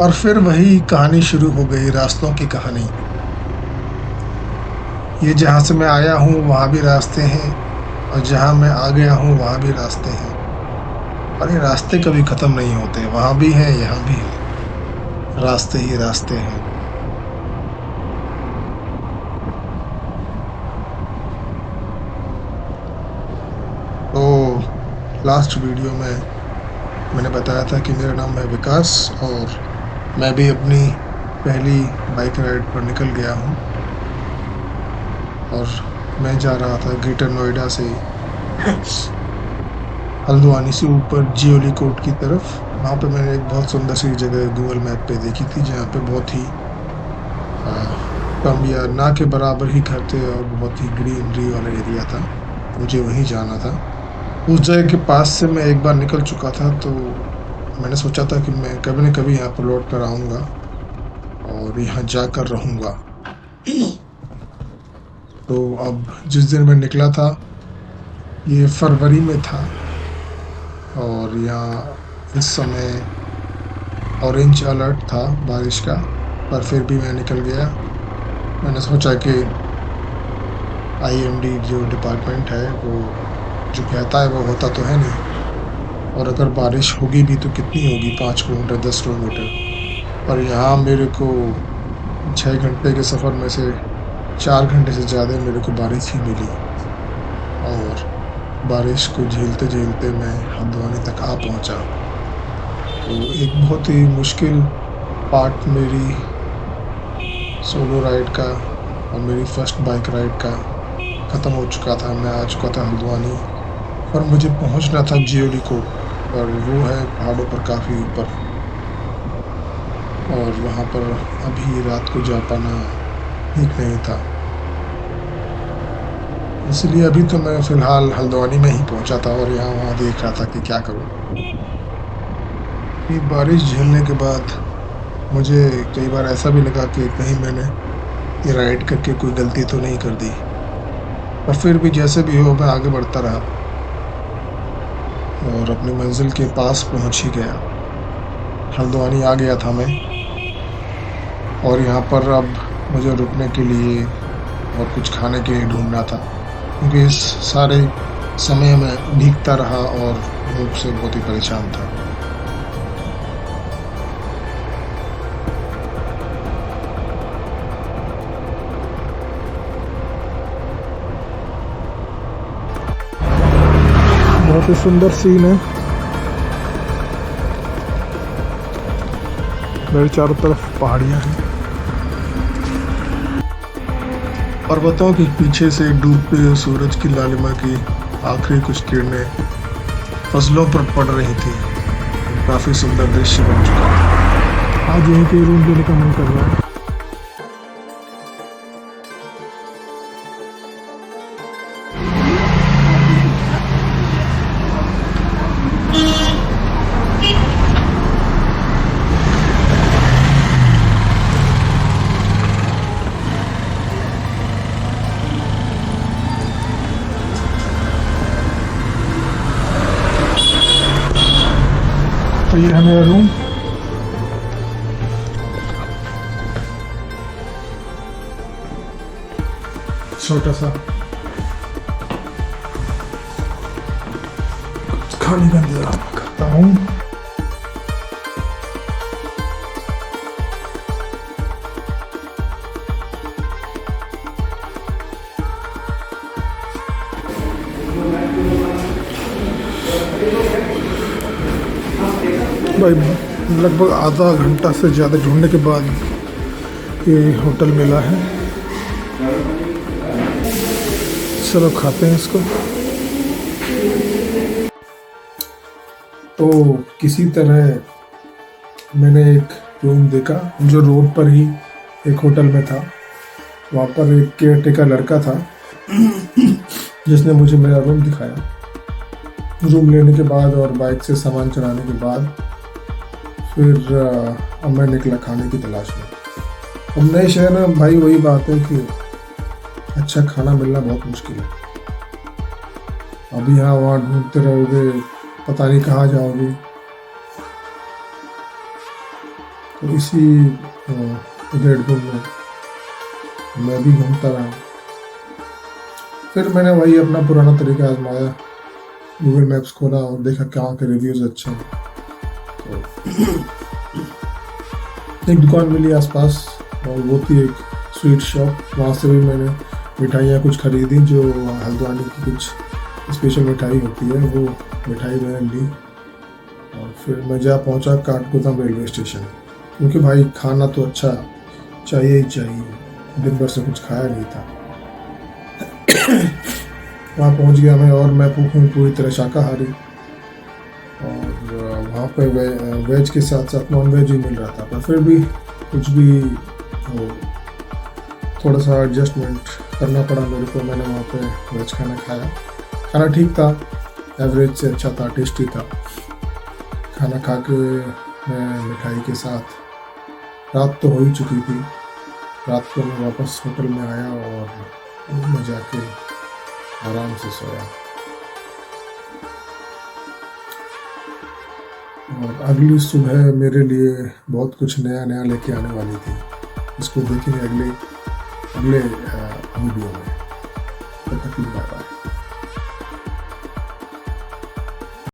और फिर वही कहानी शुरू हो गई, रास्तों की कहानी। ये जहाँ से मैं आया हूँ वहाँ भी रास्ते हैं, और जहाँ मैं आ गया हूँ वहाँ भी रास्ते हैं, और ये रास्ते कभी खत्म नहीं होते, वहाँ भी हैं यहाँ भी हैं, रास्ते ही रास्ते हैं। तो लास्ट वीडियो में मैंने बताया था कि मेरा नाम है विकास, और मैं भी अपनी पहली बाइक राइड पर निकल गया हूँ। और मैं जा रहा था ग्रेटर नोएडा से हल्द्वानी से ऊपर जियोली कोट की तरफ। वहाँ पे मैंने एक बहुत सुंदर सी जगह गूगल मैप पे देखी थी, जहाँ पे बहुत ही आ, कम या ना के बराबर ही घर थे और बहुत ही ग्रीनरी वाला एरिया था। मुझे वहीं जाना था। उस जगह के पास से मैं एक बार निकल चुका था, तो मैंने सोचा था कि मैं कभी न कभी यहाँ पर लौट कर आऊँगा और यहाँ जाकर रहूँगा। तो अब जिस दिन मैं निकला था, ये फरवरी में था, और यहाँ इस समय ऑरेंज अलर्ट था बारिश का, पर फिर भी मैं निकल गया। मैंने सोचा कि आईएमडी जो डिपार्टमेंट है वो जो कहता है वो होता तो है नहीं, और अगर बारिश होगी भी तो कितनी होगी, 5 किलोमीटर 10 किलोमीटर। पर यहाँ मेरे को 6 घंटे के सफ़र में से 4 घंटे से ज़्यादा मेरे को बारिश ही मिली, और बारिश को झेलते झेलते मैं हल्द्वानी तक आ पहुँचा। तो एक बहुत ही मुश्किल पार्ट मेरी सोलो राइड का और मेरी फर्स्ट बाइक राइड का ख़त्म हो चुका था। मैं आ चुका था हल्द्वानी, और मुझे पहुंचना था जियोली कोट, और वो है पहाड़ों पर काफ़ी ऊपर, और वहाँ पर अभी रात को जा पाना ठीक नहीं था। इसलिए अभी तो मैं फ़िलहाल हल्द्वानी में ही पहुंचा था, और यहाँ वहाँ देख रहा था कि क्या करूँ। ये बारिश झेलने के बाद मुझे कई बार ऐसा भी लगा कि कहीं मैंने ये राइड करके कोई गलती तो नहीं कर दी, पर फिर भी जैसे भी हो मैं आगे बढ़ता रहा और अपनी मंजिल के पास पहुंच ही गया। हल्द्वानी आ गया था मैं, और यहाँ पर अब मुझे रुकने के लिए और कुछ खाने के लिए ढूंढना था, क्योंकि इस सारे समय में भीगता रहा और धूप से बहुत ही परेशान था। बहुत ही सुंदर सीन है, मेरे चारों तरफ पहाड़ियाँ हैं, पर्वतों के पीछे से डूबते हुए सूरज की लालिमा की आखिरी कुछ किरणें फसलों पर पड़ रही थी। काफी सुंदर दृश्य बन चुका था। आज यहीं पे रूम लेने का मन कर रहा है। तो ये है मेरा रूम। छोटा सा खाने का इंतजाम करता हूँ। भाई लगभग आधा घंटा से ज़्यादा ढूंढने के बाद ये होटल मिला है। चलो खाते हैं इसको। तो किसी तरह मैंने एक रूम देखा जो रोड पर ही एक होटल में था। वहाँ पर एक केयर टेकर लड़का था जिसने मुझे मेरा रूम दिखाया। रूम लेने के बाद और बाइक से सामान चढ़ाने के बाद फिर अब मैं निकला खाने की तलाश में। अब नए शहर में भाई वही बात है कि अच्छा खाना मिलना बहुत मुश्किल है। अभी यहाँ वहाँ ढूंढते रहोगे, पता नहीं कहाँ जाओगे। तो इसी रेड में मैं भी घूमता रहा। फिर मैंने वही अपना पुराना तरीका आजमाया, गूगल मैप्स खोला और देखा कहाँ के रिव्यूज़ अच्छे हैं। तो एक दुकान मिली आसपास और वो थी एक स्वीट शॉप। वहाँ से भी मैंने मिठाइयाँ कुछ खरीदी, जो हल्द्वानी की कुछ स्पेशल मिठाई होती है, वो मिठाई मैंने ली। और फिर मैं जा पहुँचा काठगोदाम रेलवे स्टेशन, क्योंकि भाई खाना तो अच्छा चाहिए ही चाहिए, दिन भर से कुछ खाया नहीं था। वहाँ पहुँच गया मैं, और मैं पूरी तरह शाकाहारी, और वहाँ पे वेज के साथ साथ नॉन वेज ही मिल रहा था, पर फिर भी कुछ भी वो थोड़ा सा एडजस्टमेंट करना पड़ा मेरे को। मैंने वहाँ पे वेज खाना खाया, खाना ठीक था, एवरेज से अच्छा था, टेस्टी था। खाना खा के मैं मिठाई के साथ, रात तो हो ही चुकी थी, रात को मैं वापस होटल में आया और मैं जाके आराम से सोया। और अगली सुबह मेरे लिए बहुत कुछ नया नया लेके आने वाली थी, इसको देखेंगे अगले वीडियो में। तब तक बाय बाय।